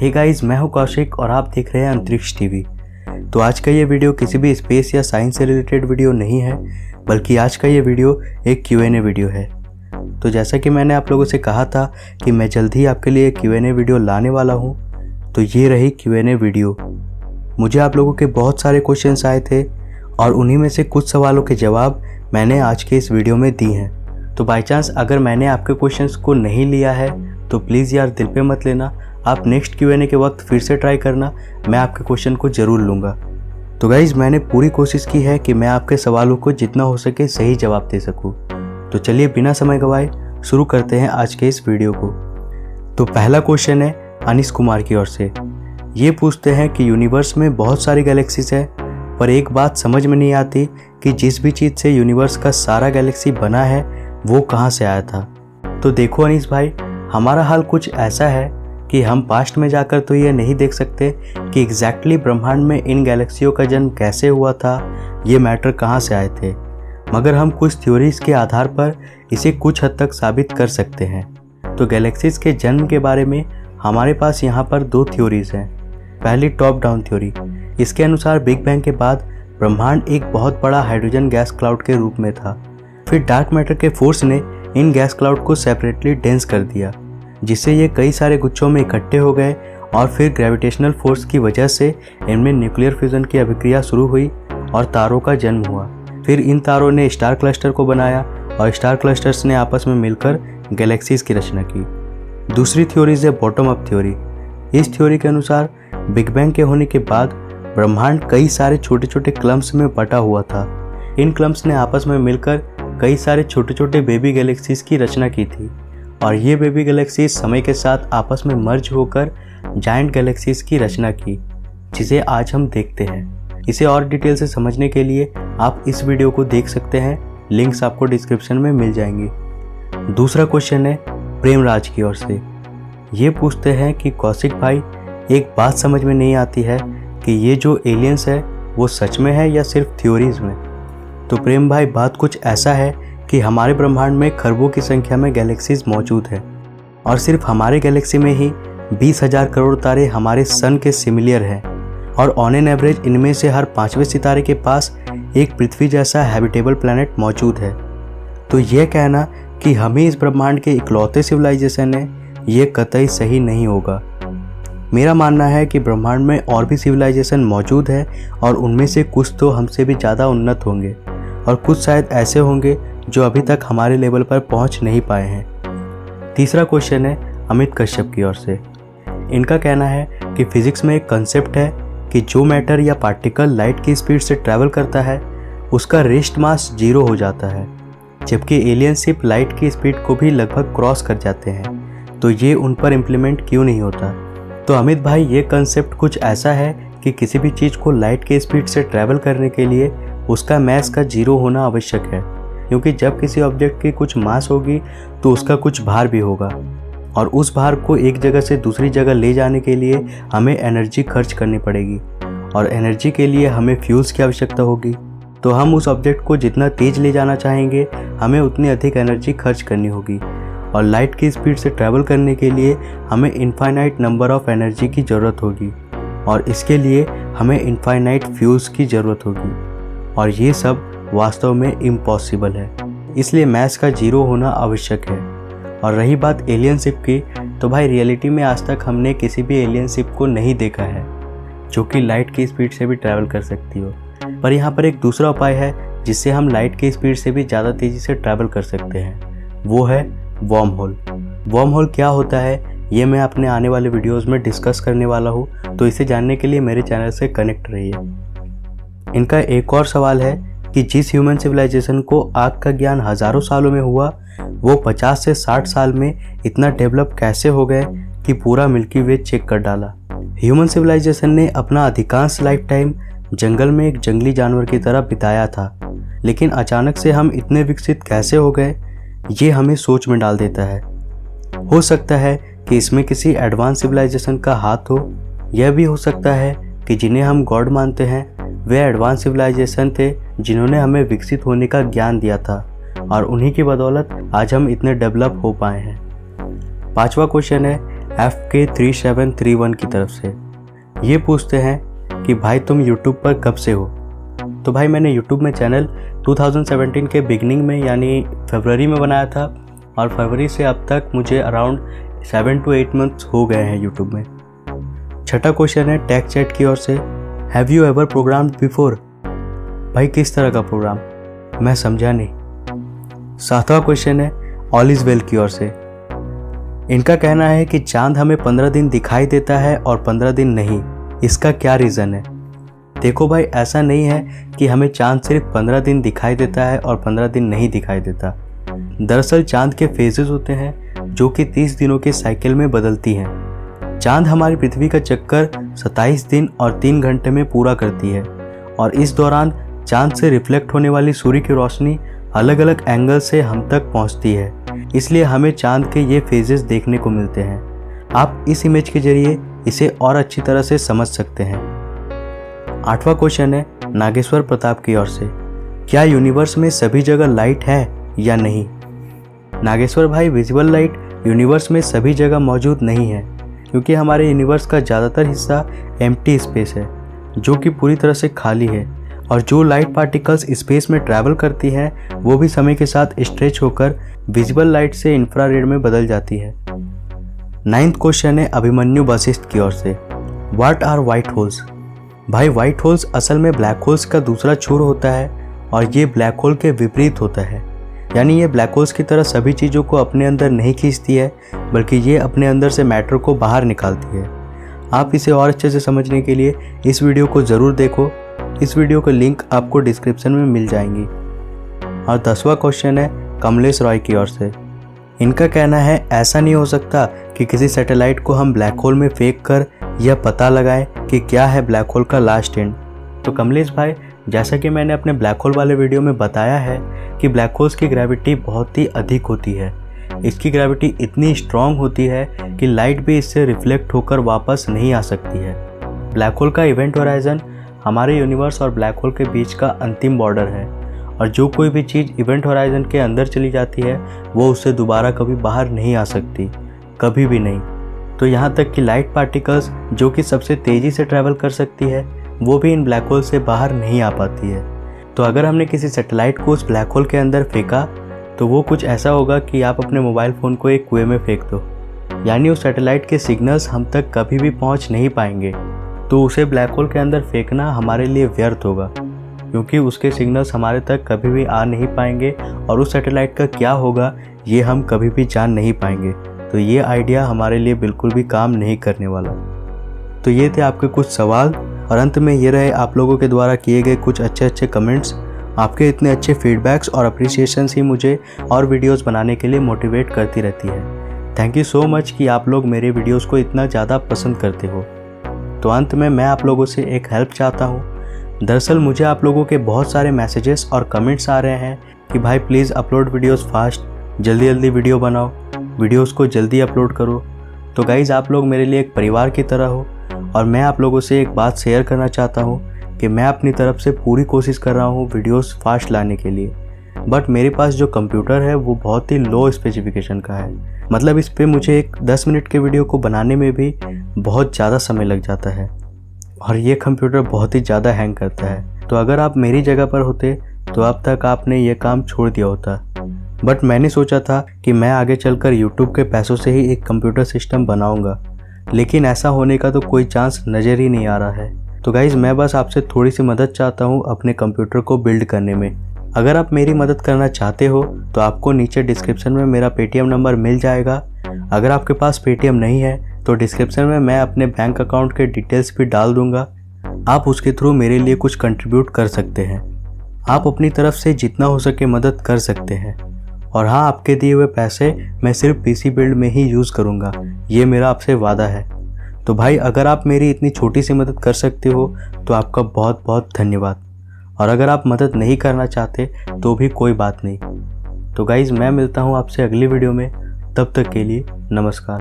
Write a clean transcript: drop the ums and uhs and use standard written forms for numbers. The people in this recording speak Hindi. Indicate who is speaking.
Speaker 1: हे गाइस, मैं हूं कौशिक और आप देख रहे हैं अंतरिक्ष टीवी। तो आज का ये वीडियो किसी भी स्पेस या साइंस से रिलेटेड वीडियो नहीं है, बल्कि आज का ये वीडियो एक Q&A वीडियो है। तो जैसा कि मैंने आप लोगों से कहा था कि मैं जल्द ही आपके लिए Q&A वीडियो लाने वाला हूं, तो ये रही Q&A वीडियो। मुझे आप लोगों के बहुत सारे क्वेश्चंस आए थे और उन्हीं में से कुछ सवालों के जवाब मैंने आज के इस वीडियो में दी हैं। तो बाई चांस अगर मैंने आपके क्वेश्चंस को नहीं लिया है तो प्लीज़ यार दिल पे मत लेना, आप नेक्स्ट Q&A के वक्त फिर से ट्राई करना, मैं आपके क्वेश्चन को ज़रूर लूँगा। तो गाइज़, मैंने पूरी कोशिश की है कि मैं आपके सवालों को जितना हो सके सही जवाब दे सकूँ। तो चलिए बिना समय गवाए शुरू करते हैं आज के इस वीडियो को। तो पहला क्वेश्चन है अनिश कुमार की ओर से। ये पूछते हैं कि यूनिवर्स में बहुत सारी गैलेक्सीज है, पर एक बात समझ में नहीं आती कि जिस भी चीज़ से यूनिवर्स का सारा गैलेक्सी बना है वो कहाँ से आया था। तो देखो अनिश भाई, हमारा हाल कुछ ऐसा है कि हम पास्ट में जाकर तो ये नहीं देख सकते कि एग्जैक्टली ब्रह्मांड में इन गैलेक्सियों का जन्म कैसे हुआ था, ये मैटर कहाँ से आए थे, मगर हम कुछ थ्योरीज के आधार पर इसे कुछ हद तक साबित कर सकते हैं। तो गैलेक्सीज के जन्म के बारे में हमारे पास यहाँ पर दो थ्योरीज हैं। पहली टॉप डाउन थ्योरी, इसके अनुसार बिग बैंग के बाद ब्रह्मांड एक बहुत बड़ा हाइड्रोजन गैस क्लाउड के रूप में था। फिर डार्क मैटर के फोर्स ने इन गैस क्लाउड को सेपरेटली डेंस कर दिया, जिससे ये कई सारे गुच्छों में इकट्ठे हो गए और फिर ग्रेविटेशनल फोर्स की वजह से इनमें न्यूक्लियर फ्यूजन की अभिक्रिया शुरू हुई और तारों का जन्म हुआ। फिर इन तारों ने स्टार क्लस्टर को बनाया और स्टार क्लस्टर्स ने आपस में मिलकर गैलेक्सीज की रचना की। दूसरी थ्योरी है बॉटम अप थ्योरी। इस थ्योरी के अनुसार बिग बैंग के होने के बाद ब्रह्मांड कई सारे छोटे छोटे क्लम्प्स में बटा हुआ था। इन क्लम्प्स ने आपस में मिलकर कई सारे छोटे छोटे बेबी गैलेक्सीज की रचना की थी और ये बेबी गैलेक्सीज समय के साथ आपस में मर्ज होकर जायंट गैलेक्सीज की रचना की, जिसे आज हम देखते हैं। इसे और डिटेल से समझने के लिए आप इस वीडियो को देख सकते हैं, लिंक्स आपको डिस्क्रिप्शन में मिल जाएंगे। दूसरा क्वेश्चन है प्रेमराज की ओर से। ये पूछते हैं कि कौशिक भाई, एक बात समझ में नहीं आती है कि ये जो एलियंस है वो सच में है या सिर्फ थ्योरीज में। तो प्रेम भाई, बात कुछ ऐसा है कि हमारे ब्रह्मांड में खरबों की संख्या में गैलेक्सीज मौजूद है और सिर्फ हमारे गैलेक्सी में ही 20,000 करोड़ तारे हमारे सन के सिमिलियर हैं और ऑन एन एवरेज इनमें से हर 5वें सितारे के पास एक पृथ्वी जैसा हैबिटेबल प्लैनेट मौजूद है। तो यह कहना कि हम ही इस ब्रह्मांड के इकलौते सिविलाइजेशन है, ये कतई सही नहीं होगा। मेरा मानना है कि ब्रह्मांड में और भी सिविलाइजेशन मौजूद है और उनमें से कुछ तो हमसे भी ज़्यादा उन्नत होंगे और कुछ शायद ऐसे होंगे जो अभी तक हमारे लेवल पर पहुंच नहीं पाए हैं। तीसरा क्वेश्चन है अमित कश्यप की ओर से। इनका कहना है कि फिजिक्स में एक कंसेप्ट है कि जो मैटर या पार्टिकल लाइट की स्पीड से ट्रैवल करता है उसका रेस्ट मास 0 हो जाता है, जबकि एलियन शिप लाइट की स्पीड को भी लगभग क्रॉस कर जाते हैं। तो ये उन पर इम्प्लीमेंट क्यों नहीं होता। तो अमित भाई, ये कंसेप्ट कुछ ऐसा है कि किसी भी चीज़ को लाइट के स्पीड से ट्रैवल करने के लिए उसका मास का 0 होना आवश्यक है, क्योंकि जब किसी ऑब्जेक्ट की कुछ मास होगी तो उसका कुछ भार भी होगा और उस भार को एक जगह से दूसरी जगह ले जाने के लिए हमें एनर्जी खर्च करनी पड़ेगी और एनर्जी के लिए हमें फ्यूल्स की आवश्यकता होगी। तो हम उस ऑब्जेक्ट को जितना तेज़ ले जाना चाहेंगे हमें उतनी अधिक एनर्जी खर्च करनी होगी और लाइट की स्पीड से ट्रैवल करने के लिए हमें इनफाइनाइट नंबर ऑफ एनर्जी की ज़रूरत होगी और इसके लिए हमें इनफाइनाइट फ्यूल्स की ज़रूरत होगी और ये सब वास्तव में इम्पॉसिबल है। इसलिए मास का 0 होना आवश्यक है। और रही बात एलियन शिप की, तो भाई रियलिटी में आज तक हमने किसी भी एलियन शिप को नहीं देखा है जो कि लाइट की स्पीड से भी ट्रैवल कर सकती हो। पर यहाँ पर एक दूसरा उपाय है जिससे हम लाइट की स्पीड से भी ज़्यादा तेज़ी से ट्रैवल कर सकते हैं, वो है वर्म होल। वर्म होल क्या होता है ये मैं अपने आने वाले वीडियोस में डिस्कस करने वाला हूँ, तो इसे जानने के लिए मेरे चैनल से कनेक्ट रहिए। इनका एक और सवाल है कि जिस ह्यूमन सिविलाइजेशन को आग का ज्ञान हज़ारों सालों में हुआ, वो 50 से 60 साल में इतना डेवलप कैसे हो गए कि पूरा मिल्की वे चेक कर डाला। ह्यूमन सिविलाइजेशन ने अपना अधिकांश लाइफ टाइम जंगल में एक जंगली जानवर की तरह बिताया था, लेकिन अचानक से हम इतने विकसित कैसे हो गए, ये हमें सोच में डाल देता है। हो सकता है कि इसमें किसी एडवांस सिविलाइजेशन का हाथ हो, यह भी हो सकता है कि जिन्हें हम गॉड मानते हैं वे एडवांस सिविलाइजेशन थे जिन्होंने हमें विकसित होने का ज्ञान दिया था और उन्हीं की बदौलत आज हम इतने डेवलप हो पाए हैं। पांचवा क्वेश्चन है FK3731 की तरफ से। ये पूछते हैं कि भाई तुम YouTube पर कब से हो। तो भाई मैंने YouTube में चैनल 2017 के बिगनिंग में यानी फरवरी में बनाया था और फरवरी से अब तक मुझे अराउंड 7 to 8 मंथ्स हो गए हैं YouTube में। छठा क्वेश्चन है टेक चैट की ओर से, have you ever programmed before. भाई किस तरह का प्रोग्राम, मैं समझा नहीं। सातवां क्वेश्चन है ऑल इज वेल की ओर से। इनका कहना है कि चांद हमें 15 दिन दिखाई देता है और 15 दिन नहीं, इसका क्या रीज़न है। देखो भाई, ऐसा नहीं है कि हमें चांद सिर्फ 15 दिन दिखाई देता है और 15 दिन नहीं दिखाई देता। दरअसल चांद के फेजेस होते हैं जो कि 30 दिनों के साइकिल में बदलती हैं। चांद हमारी पृथ्वी का चक्कर 27 दिन और 3 घंटे में पूरा करती है और इस दौरान चांद से रिफ्लेक्ट होने वाली सूर्य की रोशनी अलग अलग एंगल से हम तक पहुंचती है, इसलिए हमें चांद के ये फेजेस देखने को मिलते हैं। आप इस इमेज के जरिए इसे और अच्छी तरह से समझ सकते हैं। आठवां क्वेश्चन है नागेश्वर प्रताप की ओर से, क्या यूनिवर्स में सभी जगह लाइट है या नहीं। नागेश्वर भाई, विजिबल लाइट यूनिवर्स में सभी जगह मौजूद नहीं है क्योंकि हमारे यूनिवर्स का ज़्यादातर हिस्सा एम्प्टी स्पेस है जो कि पूरी तरह से खाली है, और जो लाइट पार्टिकल्स स्पेस में ट्रैवल करती हैं वो भी समय के साथ स्ट्रेच होकर विजिबल लाइट से इंफ्रारेड में बदल जाती है। 9th क्वेश्चन है अभिमन्यु वशिष्ठ की ओर से, व्हाट आर वाइट होल्स। भाई व्हाइट होल्स असल में ब्लैक होल्स का दूसरा छोर होता है और ये ब्लैक होल के विपरीत होता है, यानी ये ब्लैक होल्स की तरह सभी चीज़ों को अपने अंदर नहीं खींचती है बल्कि ये अपने अंदर से मैटर को बाहर निकालती है। आप इसे और अच्छे से समझने के लिए इस वीडियो को ज़रूर देखो, इस वीडियो का लिंक आपको डिस्क्रिप्शन में मिल जाएंगी। और 10वां क्वेश्चन है कमलेश रॉय की ओर से। इनका कहना है ऐसा नहीं हो सकता कि किसी सैटेलाइट को हम ब्लैक होल में फेंक कर यह पता लगाएं कि क्या है ब्लैक होल का लास्ट एंड। तो कमलेश भाई, जैसा कि मैंने अपने ब्लैक होल वाले वीडियो में बताया है कि ब्लैक होल्स की ग्रेविटी बहुत ही अधिक होती है। इसकी ग्रेविटी इतनी स्ट्रॉन्ग होती है कि लाइट भी इससे रिफ्लेक्ट होकर वापस नहीं आ सकती है। ब्लैक होल का इवेंट होराइजन हमारे यूनिवर्स और ब्लैक होल के बीच का अंतिम बॉर्डर है, और जो कोई भी चीज़ इवेंट होराइजन के अंदर चली जाती है वो उससे दोबारा कभी बाहर नहीं आ सकती, कभी भी नहीं। तो यहाँ तक कि लाइट पार्टिकल्स जो कि सबसे तेज़ी से ट्रैवल कर सकती है वो भी इन ब्लैक होल से बाहर नहीं आ पाती है। तो अगर हमने किसी सैटेलाइट को उस ब्लैक होल के अंदर फेंका तो वो कुछ ऐसा होगा कि आप अपने मोबाइल फ़ोन को एक कुएं में फेंक दो, यानी उस सैटेलाइट के सिग्नल्स हम तक कभी भी पहुँच नहीं पाएंगे। तो उसे ब्लैक होल के अंदर फेंकना हमारे लिए व्यर्थ होगा क्योंकि उसके सिग्नल्स हमारे तक कभी भी आ नहीं पाएंगे और उस सैटेलाइट का क्या होगा ये हम कभी भी जान नहीं पाएंगे। तो ये आइडिया हमारे लिए बिल्कुल भी काम नहीं करने वाला। तो ये थे आपके कुछ सवाल और अंत में ये रहे आप लोगों के द्वारा किए गए कुछ अच्छे कमेंट्स। आपके इतने अच्छे फीडबैक्स और अप्रिसिएशंस ही मुझे और वीडियोस बनाने के लिए मोटिवेट करती रहती है। थैंक यू सो मच कि आप लोग मेरे वीडियोस को इतना ज़्यादा पसंद करते हो। तो अंत में मैं आप लोगों से एक हेल्प चाहता हूँ। दरअसल मुझे आप लोगों के बहुत सारे मैसेजेस और कमेंट्स आ रहे हैं कि भाई प्लीज़ अपलोड वीडियोस फास्ट, जल्दी जल्दी वीडियो बनाओ, वीडियोस को जल्दी अपलोड करो। तो गाइज़, आप लोग मेरे लिए एक परिवार की तरह हो और मैं आप लोगों से एक बात शेयर करना चाहता हूँ कि मैं अपनी तरफ से पूरी कोशिश कर रहा हूँ वीडियोस फास्ट लाने के लिए, बट मेरे पास जो कंप्यूटर है वो बहुत ही लो स्पेसिफिकेशन का है। मतलब इस पे मुझे एक 10 मिनट के वीडियो को बनाने में भी बहुत ज़्यादा समय लग जाता है और ये कंप्यूटर बहुत ही ज़्यादा हैंग करता है। तो अगर आप मेरी जगह पर होते तो अब तक आपने ये काम छोड़ दिया होता, बट मैंने सोचा था कि मैं आगे चलकर YouTube के पैसों से ही एक कंप्यूटर सिस्टम बनाऊंगा, लेकिन ऐसा होने का तो कोई चांस नज़र ही नहीं आ रहा है। तो गाइज़, मैं बस आपसे थोड़ी सी मदद चाहता हूँ अपने कंप्यूटर को बिल्ड करने में। अगर आप मेरी मदद करना चाहते हो तो आपको नीचे डिस्क्रिप्शन में मेरा पेटीएम नंबर मिल जाएगा। अगर आपके पास पेटीएम नहीं है तो डिस्क्रिप्शन में मैं अपने बैंक अकाउंट के डिटेल्स भी डाल दूंगा। आप उसके थ्रू मेरे लिए कुछ कंट्रीब्यूट कर सकते हैं। आप अपनी तरफ से जितना हो सके मदद कर सकते हैं। और हाँ, आपके दिए हुए पैसे मैं सिर्फ पीसी बिल्ड में ही यूज़ करूँगा, ये मेरा आपसे वादा है। तो भाई, अगर आप मेरी इतनी छोटी सी मदद कर सकते हो तो आपका बहुत बहुत धन्यवाद। और अगर आप मदद नहीं करना चाहते तो भी कोई बात नहीं। तो गाइज़, मैं मिलता हूँ आपसे अगली वीडियो में, तब तक के लिए नमस्कार।